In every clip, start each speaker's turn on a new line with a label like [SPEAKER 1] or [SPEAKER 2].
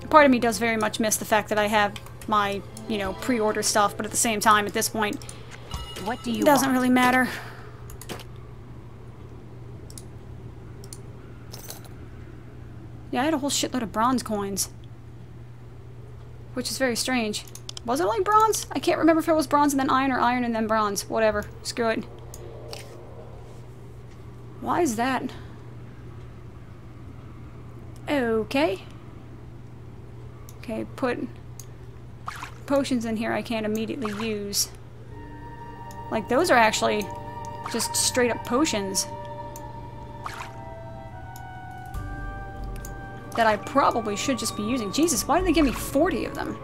[SPEAKER 1] part of me does very much miss the fact that I have my, you know, pre-order stuff, but at the same time, at this point,
[SPEAKER 2] what do you
[SPEAKER 1] it doesn't
[SPEAKER 2] want?
[SPEAKER 1] really matter. Yeah, I had a whole shitload of bronze coins. Which is very strange. Was it like bronze? I can't remember if it was bronze and then iron or iron and then bronze. Whatever. Screw it. Why is that? Okay. Okay, put potions in here I can't immediately use. Like, those are actually just straight up potions that I probably should just be using. Jesus, why did they give me 40 of them?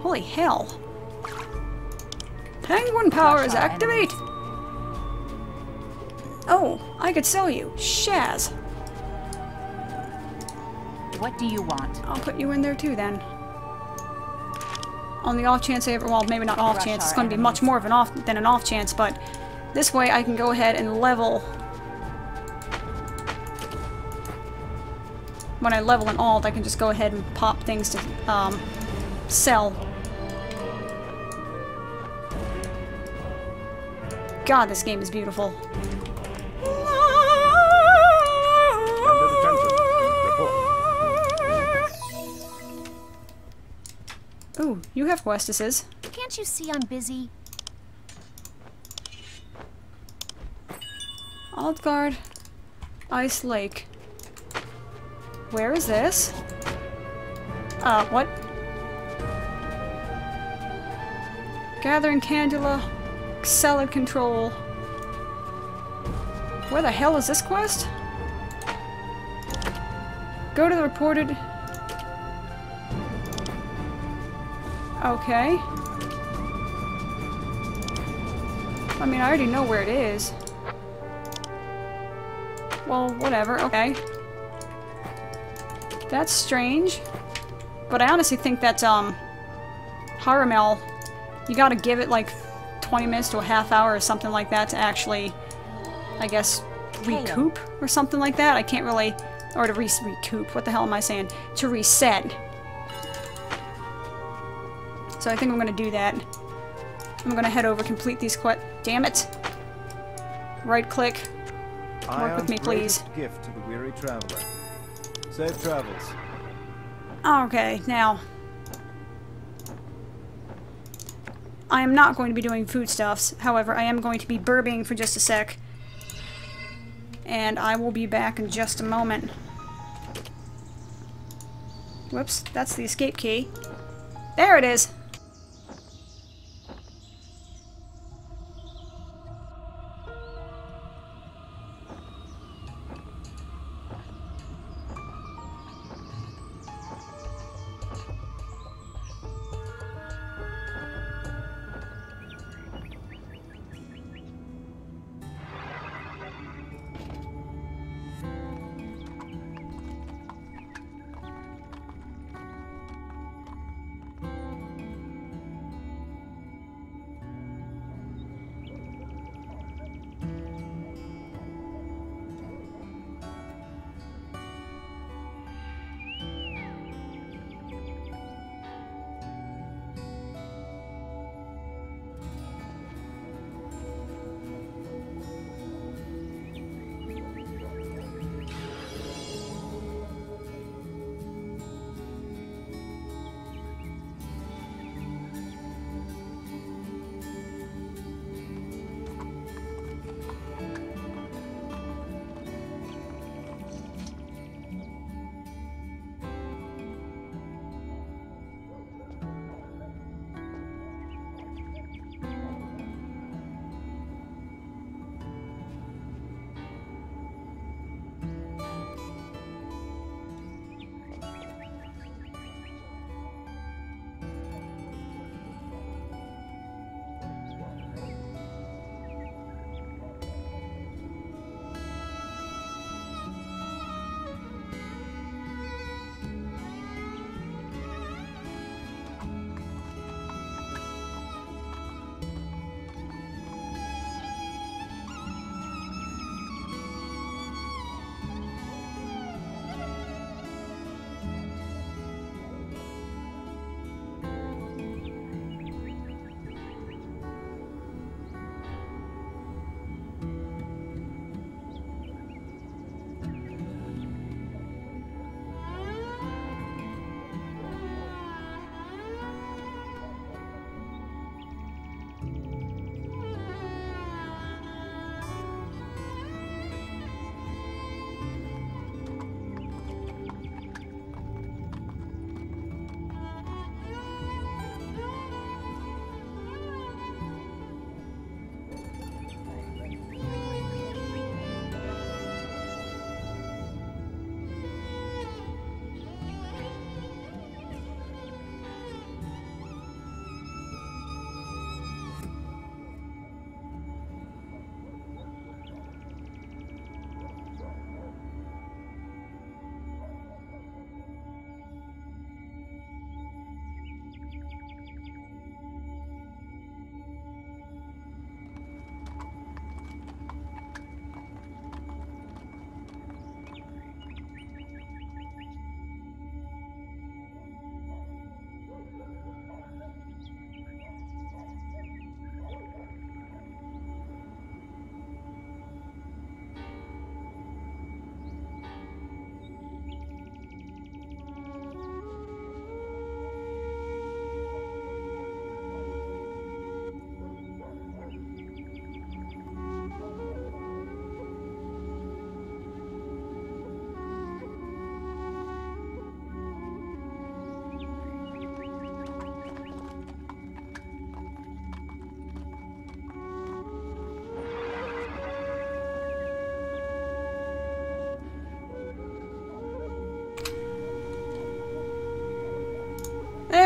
[SPEAKER 1] Holy hell. Penguin powers activate! Oh, I could sell you. Shaz.
[SPEAKER 2] What do you want?
[SPEAKER 1] I'll put you in there too then. On the off chance I ever, well, maybe not off chance, it's going to be much more of an off than an off chance, but this way I can go ahead and level. When I level an alt, I can just go ahead and pop things to sell. God, this game is beautiful. Ooh, you have questesses.
[SPEAKER 2] Can't you see I'm busy?
[SPEAKER 1] Altgard, Ice Lake. Where is this? What? Gathering Candula, Salad Control. Where the hell is this quest? Go to the reported... Okay. I mean, I already know where it is. Well, whatever, okay. That's strange. But I honestly think that, Haramel, you gotta give it, like, 20 minutes to a half hour or something like that to actually, I guess, recoup or something like that. I can't really... Or to recoup. What the hell am I saying? To reset. So I think I'm gonna do that. I'm gonna head over, complete these damn it! Right click. Work with me, please.
[SPEAKER 3] Gift to the weary traveler. Safe travels.
[SPEAKER 1] Okay, now. I am not going to be doing foodstuffs. However, I am going to be burping for just a sec. And I will be back in just a moment. Whoops, that's the escape key. There it is!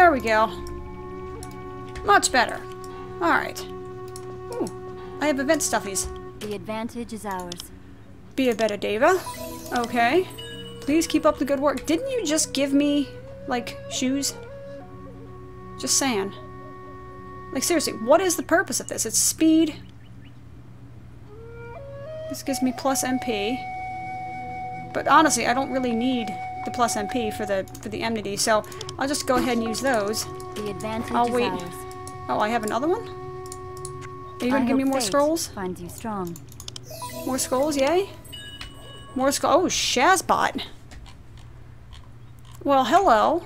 [SPEAKER 1] There we go. Much better. Alright. Ooh, I have event stuffies.
[SPEAKER 2] The advantage is ours.
[SPEAKER 1] Be a better Deva. Okay. Please keep up the good work. Didn't you just give me, like, shoes? Just saying. Like, seriously, what is the purpose of this? It's speed. This gives me plus MP. But honestly, I don't really need the plus MP for the enmity, so I'll just go ahead and use those.
[SPEAKER 2] The advantage
[SPEAKER 1] I'll
[SPEAKER 2] is
[SPEAKER 1] wait.
[SPEAKER 2] ours.
[SPEAKER 1] Oh, I have another one? Are you gonna give me more scrolls?
[SPEAKER 2] Finds you strong.
[SPEAKER 1] More scrolls, yay? More scrolls. Oh, Shazbot. Well, hello.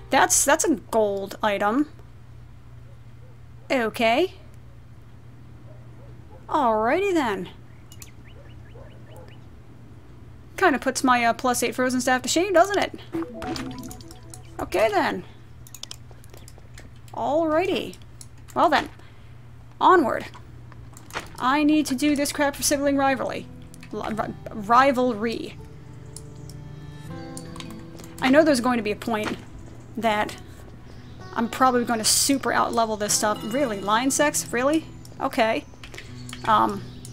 [SPEAKER 1] That's a gold item. Okay. Alrighty then. Kind of puts my plus 8 frozen staff to shame, doesn't it? Okay then. Alrighty. Well then. Onward. I need to do this crap for sibling rivalry. Rivalry. I know there's going to be a point that I'm probably going to super out-level this stuff. Really? Lion sex? Really? Okay.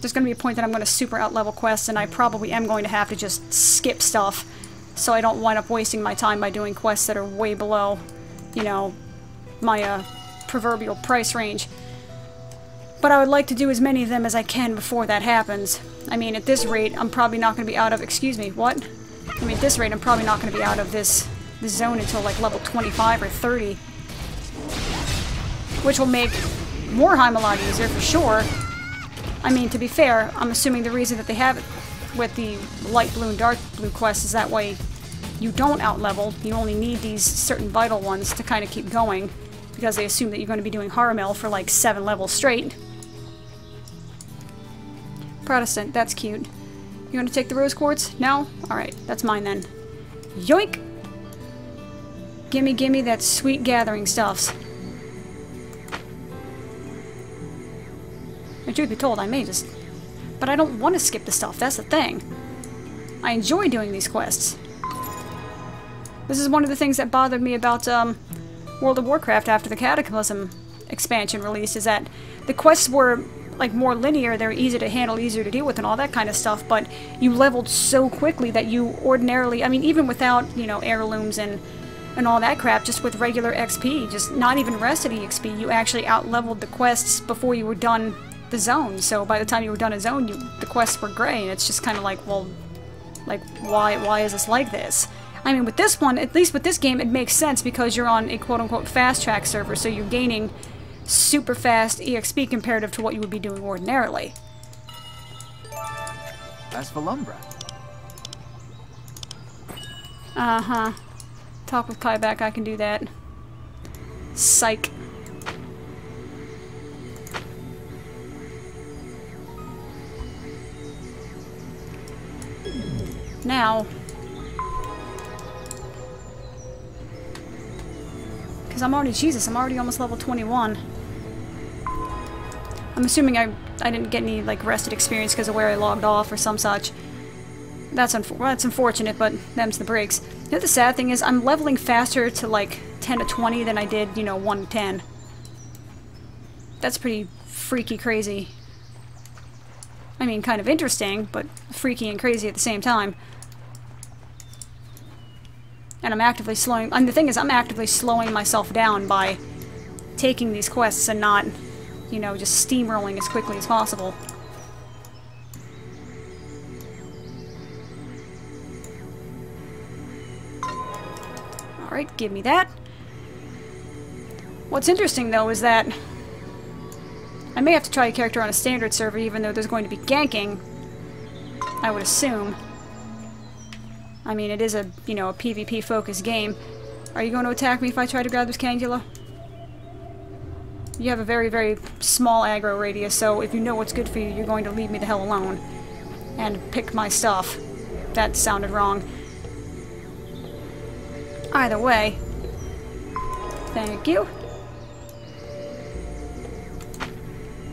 [SPEAKER 1] There's going to be a point that I'm going to super out-level quests, and I probably am going to have to just skip stuff so I don't wind up wasting my time by doing quests that are way below, you know, my proverbial price range. But I would like to do as many of them as I can before that happens. I mean, at this rate, I'm probably not going to be out of... Excuse me, what? I mean, at this rate, I'm probably not going to be out of this zone until, like, level 25 or 30. Which will make Warheim a lot easier, for sure. I mean, to be fair, I'm assuming the reason that they have it with the light blue and dark blue quests is that way you don't out-level. You only need these certain vital ones to kind of keep going, because they assume that you're going to be doing Haramel for, like, 7 levels straight. Protestant, that's cute. You want to take the rose quartz? No? Alright, that's mine then. Yoink! Gimme, gimme that sweet gathering stuffs. And truth be told, I may just... But I don't want to skip the stuff, that's the thing. I enjoy doing these quests. This is one of the things that bothered me about World of Warcraft after the Cataclysm expansion release, is that the quests were like more linear, they're easy to handle, easier to deal with, and all that kind of stuff, but you leveled so quickly that you ordinarily, I mean, even without, you know, heirlooms and all that crap, just with regular XP, just not even rested EXP, you actually out-leveled the quests before you were done the zone. So by the time you were done a zone, the quests were gray, and it's just kind of like, well, like, why is this like this? I mean, with this one, at least with this game, it makes sense because you're on a quote-unquote fast-track server, so you're gaining super fast EXP comparative to what you would be doing ordinarily.
[SPEAKER 3] As for Lumbra.
[SPEAKER 1] Uh-huh. Talk with Kai back, I can do that. Psych. Now, because I'm already almost level 21. I'm assuming I didn't get any, like, rested experience because of where I logged off or some such. That's unfortunate, but them's the breaks. You know, the sad thing is, I'm leveling faster to, like, 10 to 20 than I did, you know, 1 to 10. That's pretty freaky crazy. I mean, kind of interesting, but freaky and crazy at the same time. And I'm actively slowing... And the thing is, I'm actively slowing myself down by taking these quests and not, you know, just steamrolling as quickly as possible. Alright, give me that. What's interesting, though, is that I may have to try a character on a standard server, even though there's going to be ganking, I would assume. I mean, it is a, you know, a PvP-focused game. Are you going to attack me if I try to grab this Candula? You have a very, very small aggro radius, so if you know what's good for you, you're going to leave me the hell alone. And pick my stuff. That sounded wrong. Either way. Thank you.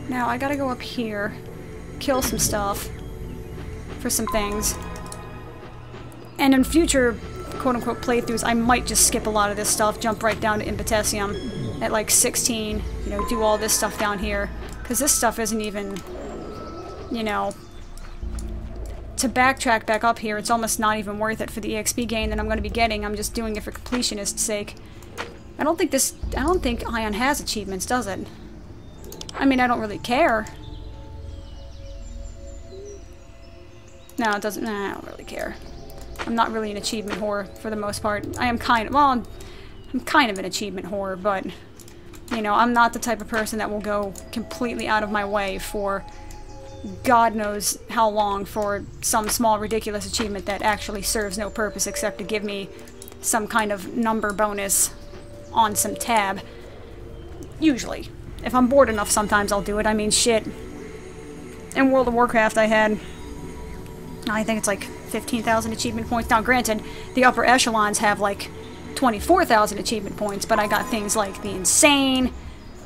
[SPEAKER 1] Now, I gotta go up here, kill some stuff for some things. And in future quote-unquote playthroughs, I might just skip a lot of this stuff, jump right down to Impotentium at like 16, you know, do all this stuff down here. Because this stuff isn't even, you know, to backtrack back up here, it's almost not even worth it for the EXP gain that I'm going to be getting. I'm just doing it for completionist's sake. I don't think Aion has achievements, does it? I mean, I don't really care. No, it doesn't. Nah, I don't really care. I'm not really an achievement whore for the most part. I am kind of, well, I'm kind of an achievement whore, but, you know, I'm not the type of person that will go completely out of my way for God knows how long for some small ridiculous achievement that actually serves no purpose except to give me some kind of number bonus on some tab. Usually. If I'm bored enough, sometimes I'll do it. I mean, shit. In World of Warcraft, I had, I think it's like 15,000 achievement points. Now, granted, the upper echelons have like 24,000 achievement points, but I got things like the Insane.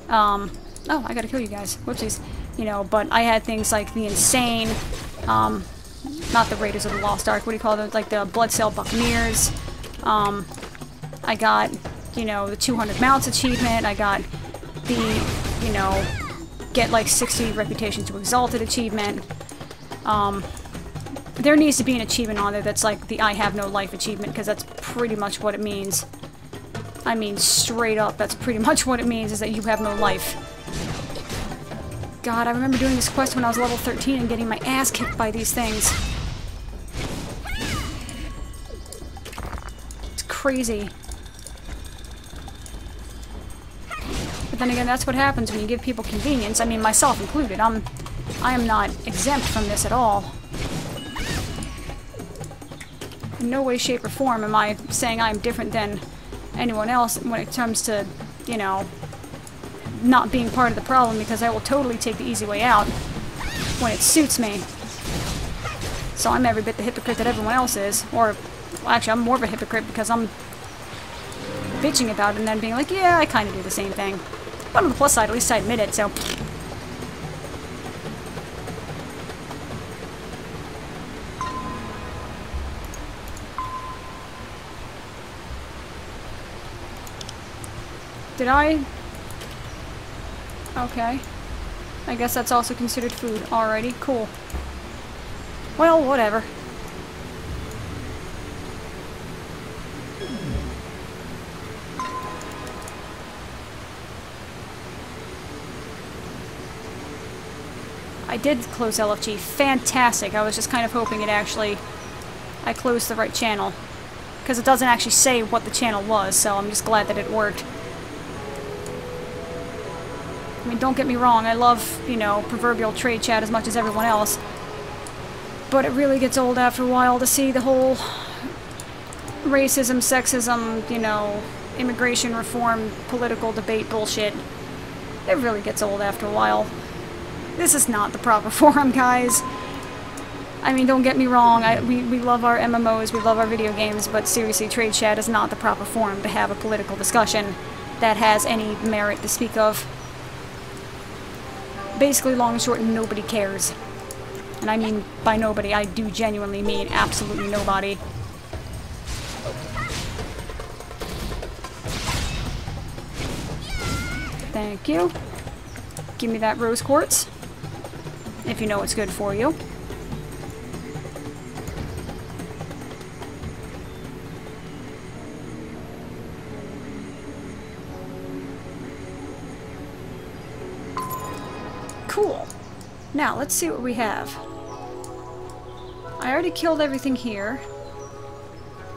[SPEAKER 1] Oh, I gotta kill you guys. Whoopsies. You know, but I had things like the Insane, not the Raiders of the Lost Ark, what do you call them? Like the Bloodsail Buccaneers. I got, you know, the 200 mounts achievement. I got the, you know, get like 60 reputation to exalted achievement. There needs to be an achievement on there that's like the I have no life achievement, because that's pretty much what it means. I mean, straight up, that's pretty much what it means, is that you have no life. God, I remember doing this quest when I was level 13 and getting my ass kicked by these things. It's crazy. But then again, that's what happens when you give people convenience. I mean, myself included. I am not exempt from this at all. In no way, shape, or form am I saying I'm different than anyone else when it comes to, you know, not being part of the problem, because I will totally take the easy way out when it suits me. So I'm every bit the hypocrite that everyone else is. Or, well, actually, I'm more of a hypocrite because I'm bitching about it and then being like, yeah, I kind of do the same thing. But on the plus side, at least I admit it, so... Did I... Okay. I guess that's also considered food. Alrighty, cool. Well, whatever. I did close LFG. Fantastic. I was just kind of hoping it actually... I closed the right channel. Because it doesn't actually say what the channel was, so I'm just glad that it worked. I mean, don't get me wrong, I love, you know, proverbial trade chat as much as everyone else. But it really gets old after a while to see the whole racism, sexism, you know, immigration reform, political debate bullshit. It really gets old after a while. This is not the proper forum, guys. I mean, don't get me wrong, we love our MMOs, we love our video games, but seriously, trade chat is not the proper forum to have a political discussion that has any merit to speak of. Basically, long and short, nobody cares. And I mean, by nobody, I do genuinely mean absolutely nobody. Thank you. Give me that rose quartz. If you know what's good for you. Cool. Now, let's see what we have. I already killed everything here.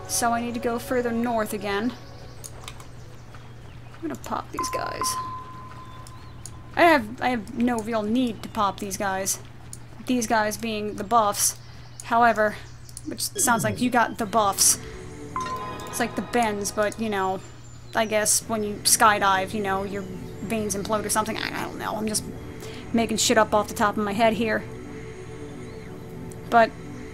[SPEAKER 1] So I need to go further north again. I'm gonna pop these guys. I have no real need to pop these guys. These guys being the buffs. However, which sounds like you got the buffs. It's like the bends, but, you know, I guess when you skydive, you know, your veins implode or something. I don't know. I'm just making shit up off the top of my head here. But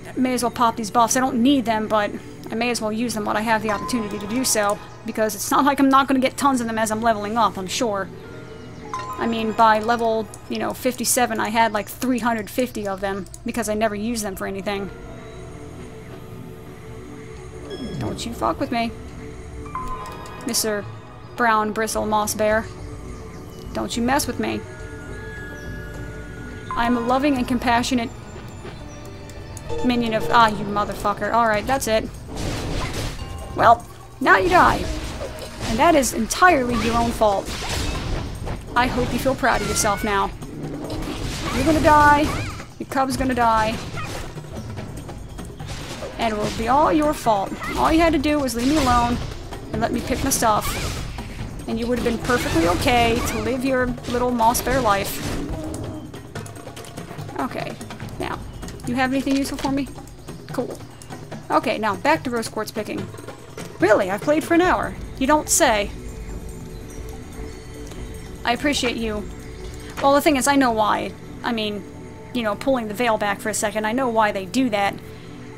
[SPEAKER 1] I may as well pop these buffs. I don't need them, but I may as well use them when I have the opportunity to do so, because it's not like I'm not going to get tons of them as I'm leveling up, I'm sure. I mean, by level, you know, 57, I had like 350 of them, because I never used them for anything. Don't you fuck with me. Mr. Brown Bristle Moss Bear. Don't you mess with me. I am a loving and compassionate minion of... Ah, you motherfucker. Alright, that's it. Well, now you die. And that is entirely your own fault. I hope you feel proud of yourself now. You're gonna die. Your cub's gonna die. And it will be all your fault. All you had to do was leave me alone and let me pick my stuff. And you would have been perfectly okay to live your little moss bear life. Okay, now, you have anything useful for me? Cool. Okay, now back to rose quartz picking. Really? I've played for an hour. You don't say. I appreciate you. Well, the thing is, I know why. I mean, you know, pulling the veil back for a second, I know why they do that.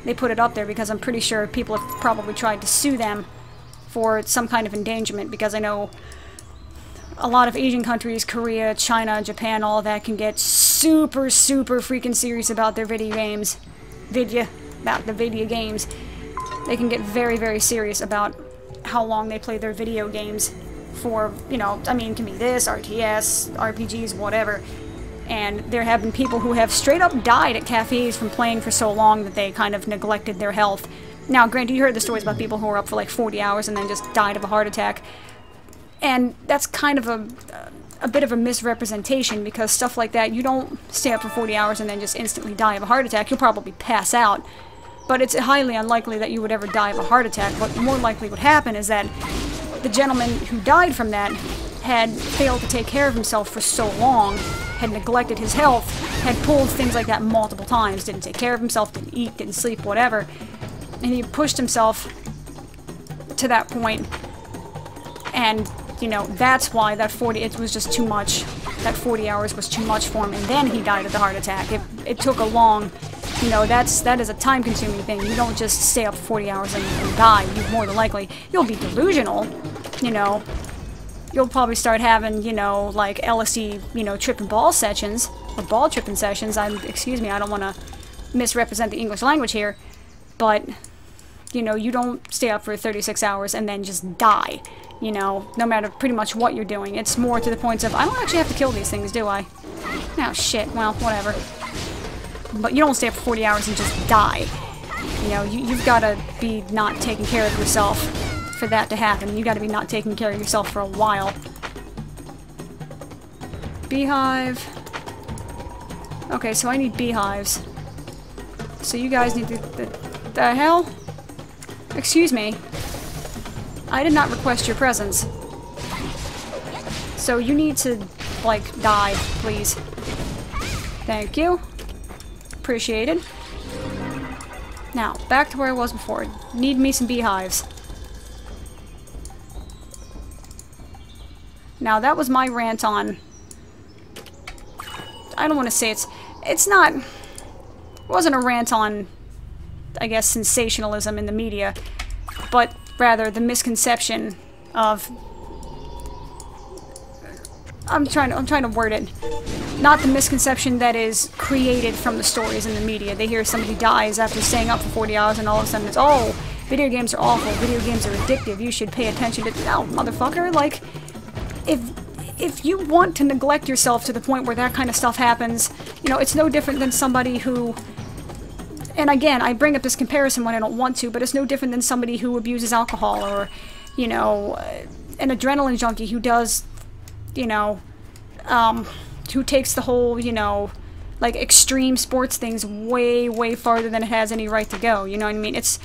[SPEAKER 1] They put it up there because I'm pretty sure people have probably tried to sue them for some kind of endangerment, because I know a lot of Asian countries, Korea, China, Japan, all of that can get super freaking serious about their video games. About the video games. They can get very serious about how long they play their video games for, you know, I mean, it can be this, RTS, RPGs, whatever. And there have been people who have straight up died at cafes from playing for so long that they kind of neglected their health. Now, granted, you heard the stories about people who were up for like 40 hours and then just died of a heart attack. And that's kind of a bit of a misrepresentation, because stuff like that, you don't stay up for 40 hours and then just instantly die of a heart attack. You'll probably pass out. But it's highly unlikely that you would ever die of a heart attack. What more likely would happen is that the gentleman who died from that had failed to take care of himself for so long, had neglected his health, had pulled things like that multiple times, didn't take care of himself, didn't eat, didn't sleep, whatever. And he pushed himself to that point, and, you know, that's why that 40, it was just too much. That 40 hours was too much for him, and then he died of the heart attack. It took a long, you know, that is a time-consuming thing. You don't just stay up for 40 hours and die. You more than likely, you'll be delusional, you know. You'll probably start having, you know, like LSD, you know, trip and ball sessions, or ball tripping sessions. Excuse me, I don't want to misrepresent the English language here, but, you know, you don't stay up for 36 hours and then just die, you know, no matter pretty much what you're doing. It's more to the point of, I don't actually have to kill these things, do I? Oh, shit, well, whatever. But you don't stay up for 40 hours and just die. You know, you've got to be not taking care of yourself for that to happen. You got to be not taking care of yourself for a while. Beehive. Okay, so I need beehives. So you guys need the hell? Excuse me. I did not request your presence. So you need to, like, die, please. Thank you. Appreciated. Now, back to where I was before. Need me some beehives. Now, that was my rant on... I don't want to say it's not... It wasn't a rant on, I guess, sensationalism in the media, but rather the misconception of... I'm trying to word it. Not the misconception that is created from the stories in the media. They hear somebody dies after staying up for 40 hours and all of a sudden it's, oh, video games are awful, video games are addictive, you should pay attention to... No, motherfucker, like... If you want to neglect yourself to the point where that kind of stuff happens, you know, it's no different than somebody who... And again, I bring up this comparison when I don't want to, but it's no different than somebody who abuses alcohol, or, you know, an adrenaline junkie who does, you know, who takes the whole, you know, like, extreme sports things way farther than it has any right to go, you know what I mean? It's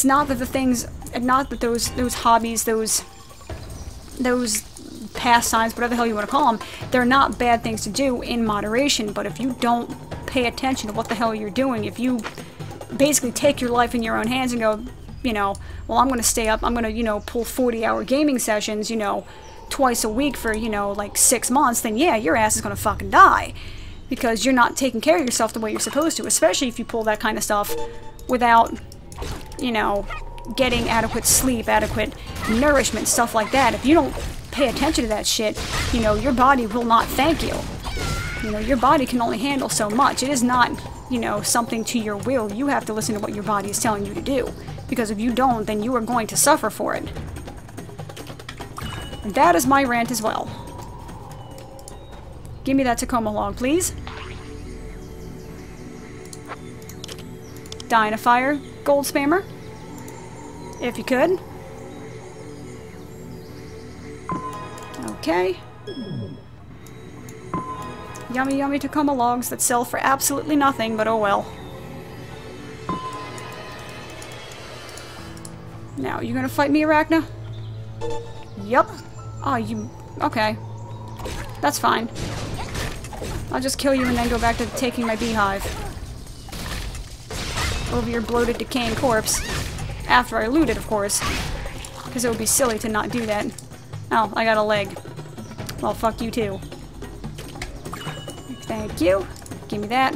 [SPEAKER 1] not that the things, not that those hobbies, those pastimes, whatever the hell you want to call them, they're not bad things to do in moderation, but if you don't pay attention to what the hell you're doing, if you basically take your life in your own hands and go, you know, well, I'm going to stay up, I'm going to, you know, pull 40-hour gaming sessions, you know, twice a week for, you know, like 6 months, then yeah, your ass is going to fucking die. Because you're not taking care of yourself the way you're supposed to, especially if you pull that kind of stuff without, you know, getting adequate sleep, adequate nourishment, stuff like that. If you don't pay attention to that shit, you know, your body will not thank you. You know, your body can only handle so much. It is not, you know, something to your will. You have to listen to what your body is telling you to do. Because if you don't, then you are going to suffer for it. And that is my rant as well. Give me that Tacoma log, please. Die in a fire, gold spammer. If you could. Okay. Yummy, yummy Tacoma logs that sell for absolutely nothing, but oh well. Now, you gonna fight me, Arachna? Yup. Oh, you... Okay. That's fine. I'll just kill you and then go back to taking my beehive. Over your bloated, decaying corpse. After I loot it, of course. Because it would be silly to not do that. Oh, I got a leg. Well, fuck you too. Thank you. Give me that.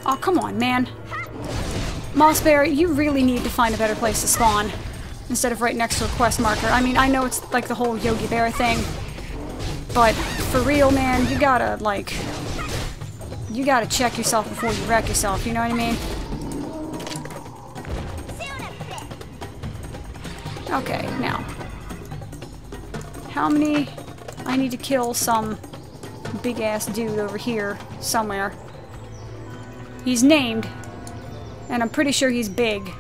[SPEAKER 1] Oh, come on, man. Moss Bear, you really need to find a better place to spawn. Instead of right next to a quest marker. I mean, I know it's like the whole Yogi Bear thing. But, for real, man, you gotta, like... You gotta check yourself before you wreck yourself, you know what I mean? Okay, now. How many... I need to kill some big-ass dude over here somewhere. He's named, and I'm pretty sure he's big.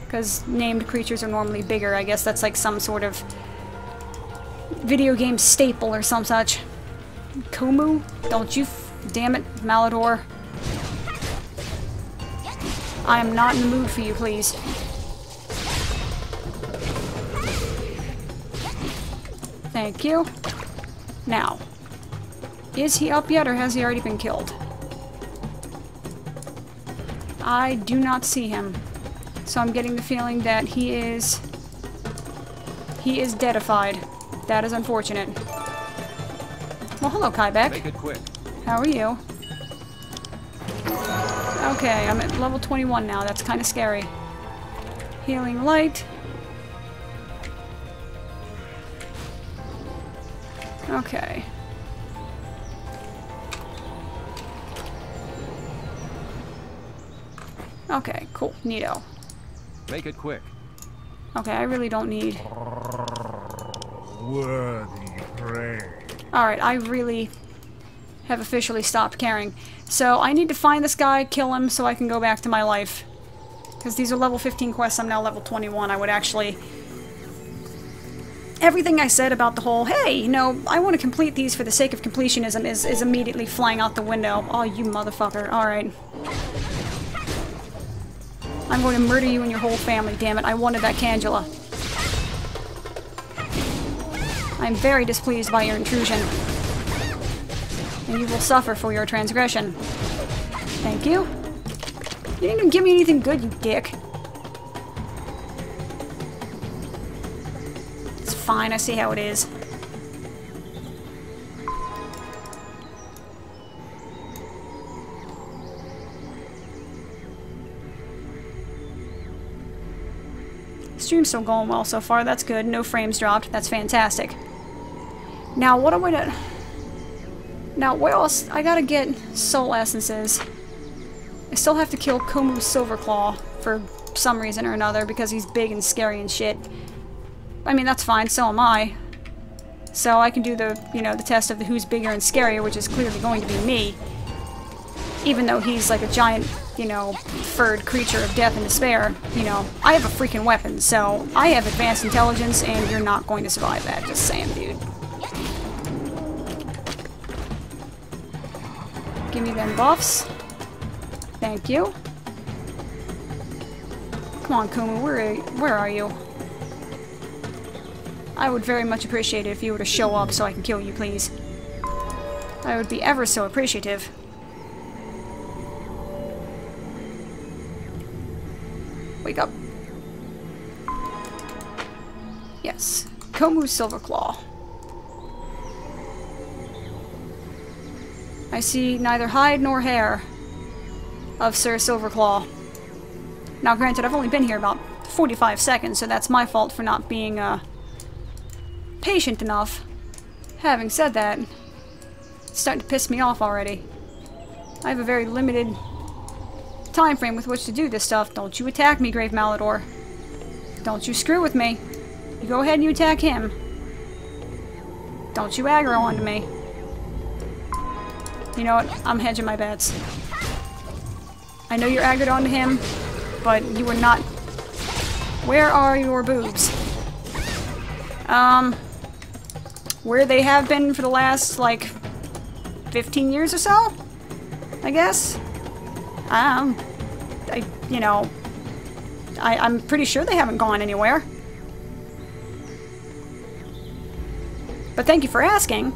[SPEAKER 1] Because named creatures are normally bigger. I guess that's like some sort of video game staple or some such. Komu? Don't you damn it, Malador. I am not in the mood for you, please. Thank you. Now, is he up yet or has he already been killed? I do not see him. So I'm getting the feeling that he is deadified. That is unfortunate. Well, hello, Kaibeck.
[SPEAKER 3] Make it quick.
[SPEAKER 1] How are you? Okay, I'm at level 21 now. That's kind of scary. Healing light. Okay. Okay, cool. Neato.
[SPEAKER 3] Make it quick.
[SPEAKER 1] Okay, I really don't need...
[SPEAKER 3] Worthy prey.
[SPEAKER 1] Alright, I really have officially stopped caring. So, I need to find this guy, kill him, so I can go back to my life. Because these are level 15 quests, I'm now level 21. I would actually... Everything I said about the whole, hey, you know, I want to complete these for the sake of completionism is immediately flying out the window. Oh, you motherfucker. Alright. I'm going to murder you and your whole family, damn it. I wanted that Candula. I'm very displeased by your intrusion. And you will suffer for your transgression. Thank you. You didn't even give me anything good, you dick. It's fine, I see how it is. Stream's still going well so far, that's good. No frames dropped, that's fantastic. Now, what am I gonna... Now, where else? I gotta get soul essences. I still have to kill Komu Silverclaw for some reason or another, because he's big and scary and shit. I mean, that's fine, so am I. So I can do the, you know, the test of the who's bigger and scarier, which is clearly going to be me. Even though he's like a giant, you know, furred creature of death and despair, you know, I have a freaking weapon, so I have advanced intelligence, and you're not going to survive that, just saying, dude. Give me them buffs. Thank you. Come on, Kumu, where are you? I would very much appreciate it if you were to show up so I can kill you, please. I would be ever so appreciative. Wake up. Yes. Komu Silverclaw. I see neither hide nor hair of Sir Silverclaw. Now granted, I've only been here about 45 seconds, so that's my fault for not being, patient enough. Having said that, it's starting to piss me off already. I have a very limited time frame with which to do this stuff. Don't you attack me, Grave Malador. Don't you screw with me. You go ahead and you attack him. Don't you aggro onto me. You know what? I'm hedging my bets. I know you're aggroed onto him, but you are not... Where are your boobs? Where they have been for the last, like, 15 years or so? I guess? I'm pretty sure they haven't gone anywhere. But thank you for asking.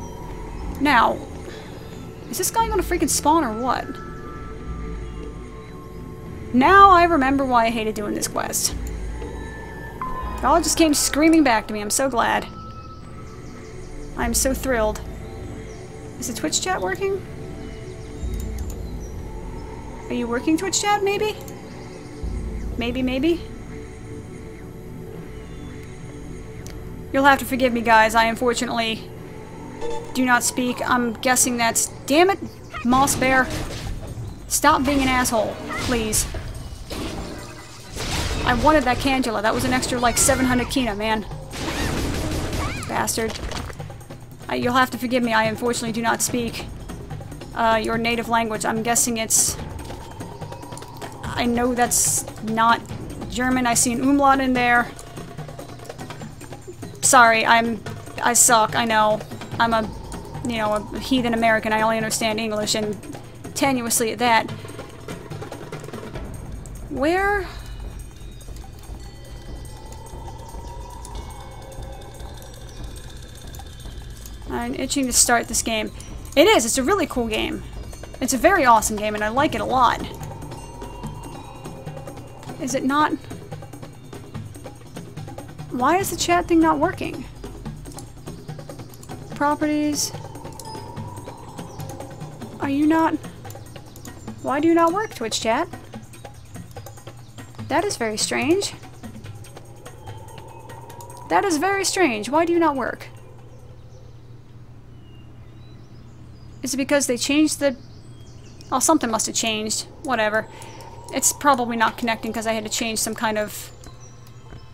[SPEAKER 1] Now, is this guy gonna freaking spawn or what? Now I remember why I hated doing this quest. It all just came screaming back to me. I'm so glad. I'm so thrilled. Is the Twitch chat working? Are you working, Twitch chat, maybe? Maybe? You'll have to forgive me, guys. I unfortunately do not speak. I'm guessing that's... Damn it, Moss Bear. Stop being an asshole, please. I wanted that Candula. That was an extra, like, 700 Kina, man. Bastard. You'll have to forgive me. I unfortunately do not speak your native language. I'm guessing it's... I know that's not German. I see an umlaut in there. Sorry, I suck, I know. I'm a heathen American. I only understand English, and tenuously at that. Where? I'm itching to start this game. It is, it's a really cool game. It's a very awesome game, and I like it a lot. Is it not? Why is the chat thing not working? Properties. Are you not? Why do you not work, Twitch chat? That is very strange. That is very strange. Why do you not work? Is it because they changed the... Oh, something must have changed. Whatever. It's probably not connecting because I had to change some kind of...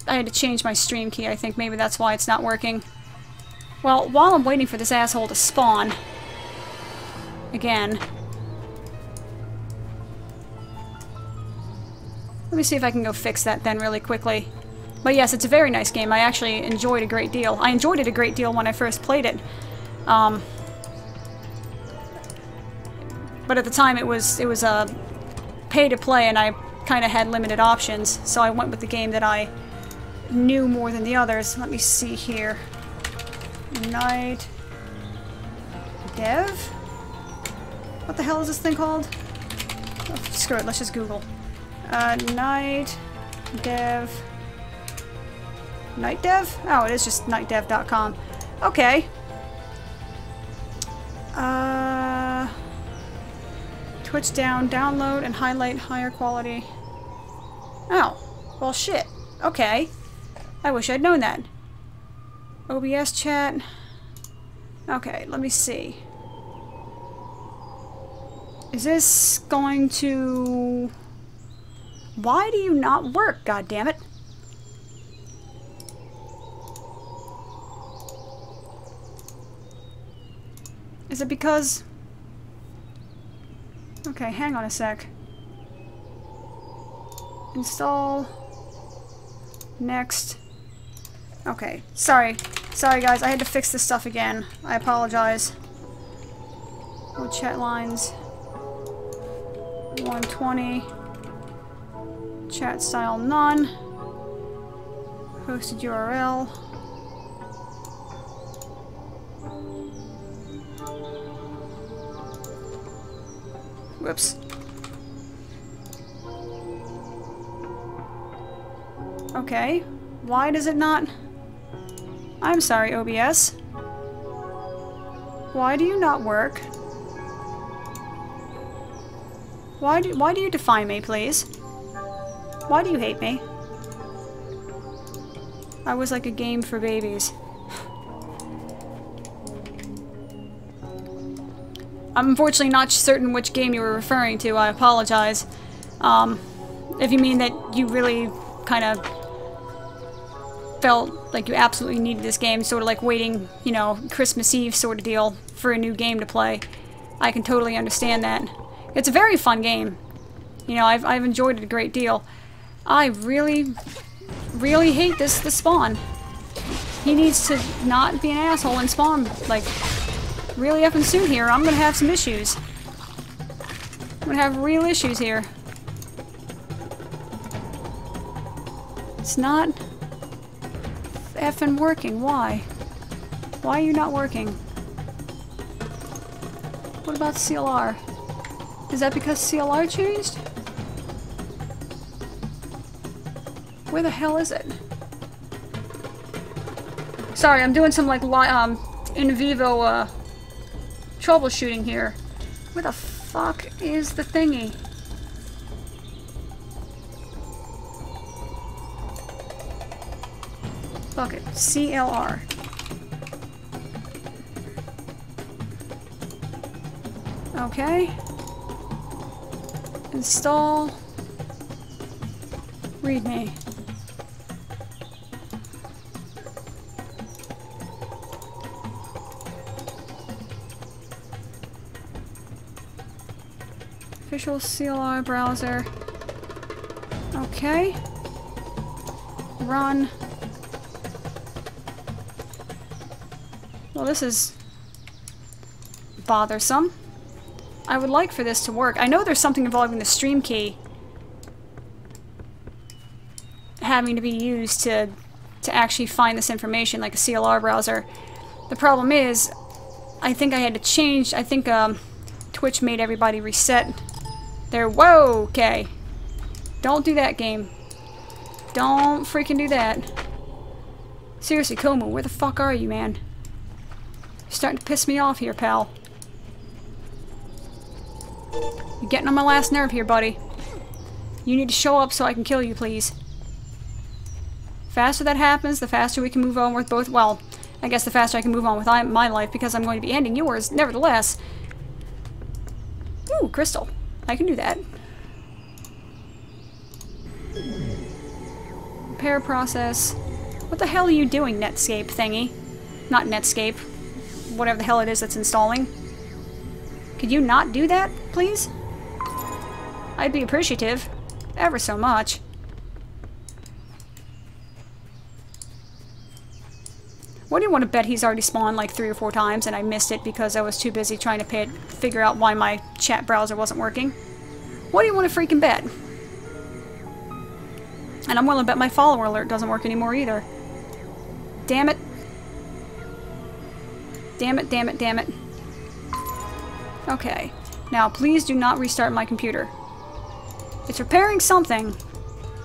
[SPEAKER 1] I had to change my stream key, I think. Maybe that's why it's not working. Well, while I'm waiting for this asshole to spawn... again... Let me see if I can go fix that then really quickly. But yes, it's a very nice game. I actually enjoyed it a great deal. I enjoyed it a great deal when I first played it. But at the time it was a pay to play, and I kind of had limited options, so I went with the game that I knew more than the others. Let me see here. Night Dev? What the hell is this thing called? Oh, screw it, let's just Google. Night Dev. Night Dev? Oh, it is just nightdev.com. Okay. Twitch down, download, and highlight higher quality. Oh. Well, shit. Okay. I wish I'd known that. OBS chat. Okay, let me see. Is this going to... Why do you not work, goddammit? Is it because... Okay, hang on a sec. Install. Next. Okay, sorry. Sorry guys, I had to fix this stuff again. I apologize. Oh, chat lines. 120. Chat style none. Hosted URL. Whoops. Okay. Why does it not... I'm sorry, OBS. Why do you not work? Why do you defy me, please? Why do you hate me? I was like a game for babies. I'm unfortunately not certain which game you were referring to. I apologize. If you mean that you really kind of felt like you absolutely needed this game, sort of like waiting, you know, Christmas Eve sort of deal for a new game to play, I can totally understand that. It's a very fun game. You know, I've enjoyed it a great deal. I really, really hate this Spawn. He needs to not be an asshole and spawn, like, really effing soon here. I'm gonna have some issues. I'm gonna have real issues here. It's not effing working. Why? Why are you not working? What about CLR? Is that because CLR changed? Where the hell is it? Sorry, I'm doing some like in vivo troubleshooting here. Where the fuck is the thingy? Fuck it. CLR. Okay. Install. README. Official CLR browser. Okay. Run. Well, this is bothersome. I would like for this to work. I know there's something involving the stream key having to be used to actually find this information, like a CLR browser. The problem is, I think I had to change. I think Twitch made everybody reset their. Whoa, okay. Don't do that, game. Don't freaking do that. Seriously, Komu, where the fuck are you, man? You're starting to piss me off here, pal. You're getting on my last nerve here, buddy. You need to show up so I can kill you, please. Faster that happens, the faster we can move on with both. Well, I guess the faster I can move on with my life, because I'm going to be ending yours, nevertheless. Ooh, crystal. I can do that. Repair process. What the hell are you doing, Netscape thingy? Not Netscape. Whatever the hell it is that's installing. Could you not do that, please? I'd be appreciative. Ever so much. What do you want to bet he's already spawned like 3 or 4 times and I missed it because I was too busy trying to figure out why my chat browser wasn't working? What do you want to freaking bet? And I'm willing to bet my follower alert doesn't work anymore either. Damn it. Damn it, damn it, damn it. Okay. Now, please do not restart my computer. It's repairing something.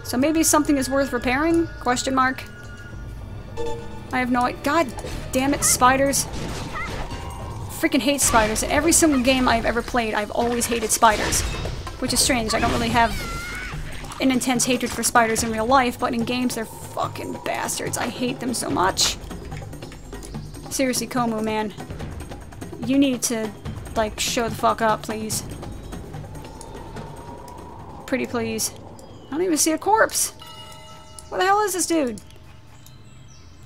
[SPEAKER 1] So maybe something is worth repairing? Question mark. I have no idea. God damn it, spiders. Freaking hate spiders. In every single game I've ever played, I've always hated spiders. Which is strange. I don't really have an intense hatred for spiders in real life, but in games they're fucking bastards. I hate them so much. Seriously, Komu, man. You need to, like, show the fuck up, please. Pretty please. I don't even see a corpse. Where the hell is this dude?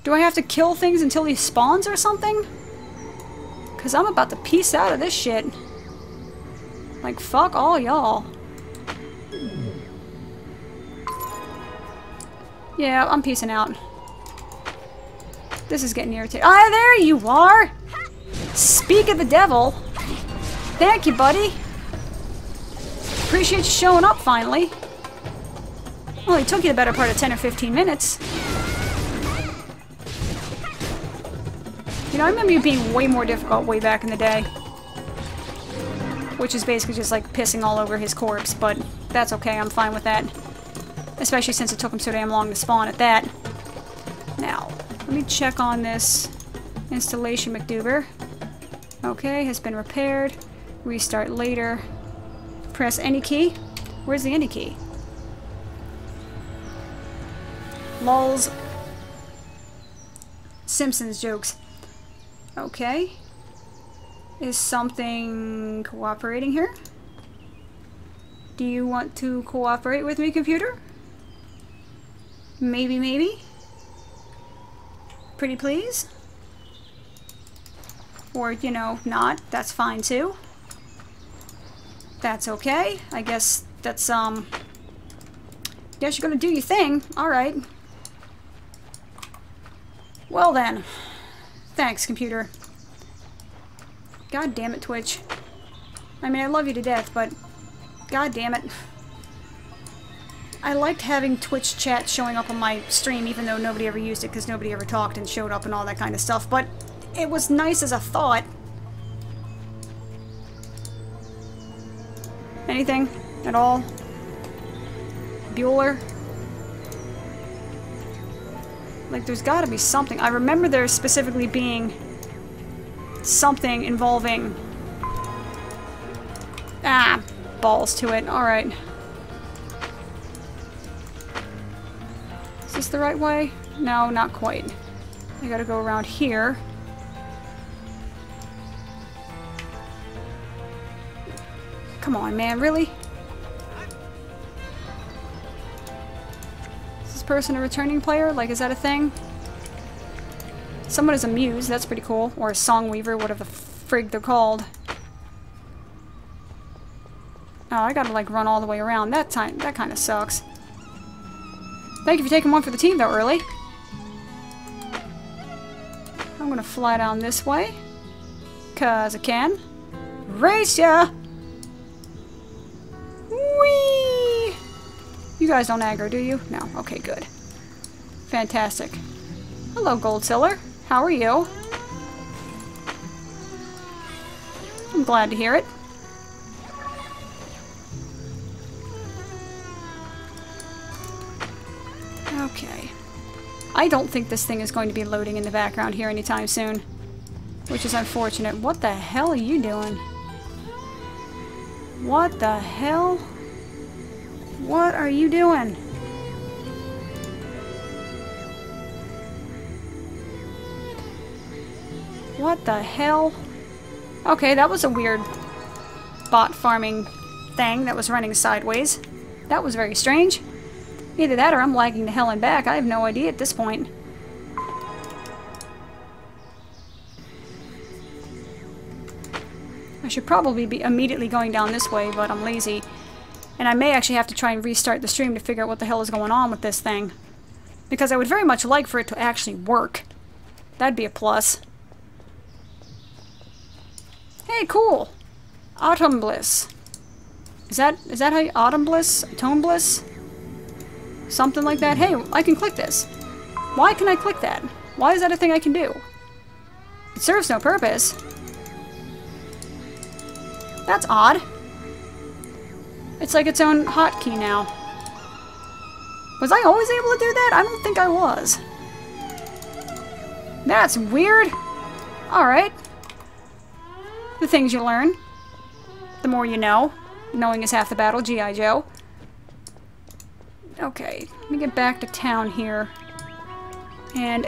[SPEAKER 1] Do I have to kill things until he spawns or something? Because I'm about to piece out of this shit. Like, fuck all y'all. Yeah, I'm peacing out. This is getting irritating. Ah, there you are! Speak of the devil. Thank you, buddy. Appreciate you showing up, finally. Well, it took you the better part of 10 or 15 minutes. You know, I remember you being way more difficult way back in the day. Which is basically just like pissing all over his corpse, but that's okay, I'm fine with that. Especially since it took him so damn long to spawn at that. Now, let me check on this installation McDouber. Okay, has been repaired. Restart later. Press any key. Where's the any key? Lulz. Simpsons jokes. Okay. Is something cooperating here? Do you want to cooperate with me, computer? Maybe, maybe? Pretty please? Or, you know, not. That's fine, too. That's okay. I guess that's, guess you're gonna do your thing. Alright. Well then. Thanks, computer. God damn it, Twitch. I mean, I love you to death, but god damn it. I liked having Twitch chat showing up on my stream, even though nobody ever used it because nobody ever talked and showed up and all that kind of stuff, but it was nice as a thought. Anything at all? Bueller? Like, there's gotta be something. I remember there specifically being something involving... Ah, balls to it. Alright. Is this the right way? No, not quite. I gotta go around here. Come on, man, really? Is this person a returning player? Like, is that a thing? Someone is a muse, that's pretty cool. Or a song weaver, whatever the frig they're called. Oh, I gotta, like, run all the way around. That kind of sucks. Thank you for taking one for the team, though, early. I'm gonna fly down this way. 'Cause I can. Race ya! Whee! You guys don't aggro, do you? No. Okay, good. Fantastic. Hello, Goldseller. How are you? I'm glad to hear it. Okay. I don't think this thing is going to be loading in the background here anytime soon. Which is unfortunate. What the hell are you doing? What the hell? What are you doing? What the hell? Okay, that was a weird bot farming thing that was running sideways. That was very strange. Either that or I'm lagging to hell and back. I have no idea at this point. I should probably be immediately going down this way, but I'm lazy. And I may actually have to try and restart the stream to figure out what the hell is going on with this thing. Because I would very much like for it to actually work. That'd be a plus. Hey, cool! Autumn Bliss. Is that how you... Autumn Bliss? Tone Bliss? Something like that? Hey, I can click this. Why can I click that? Why is that a thing I can do? It serves no purpose. That's odd. It's like its own hotkey now. Was I always able to do that? I don't think I was. That's weird. Alright. The things you learn. The more you know. Knowing is half the battle, G.I. Joe. Okay, let me get back to town here. And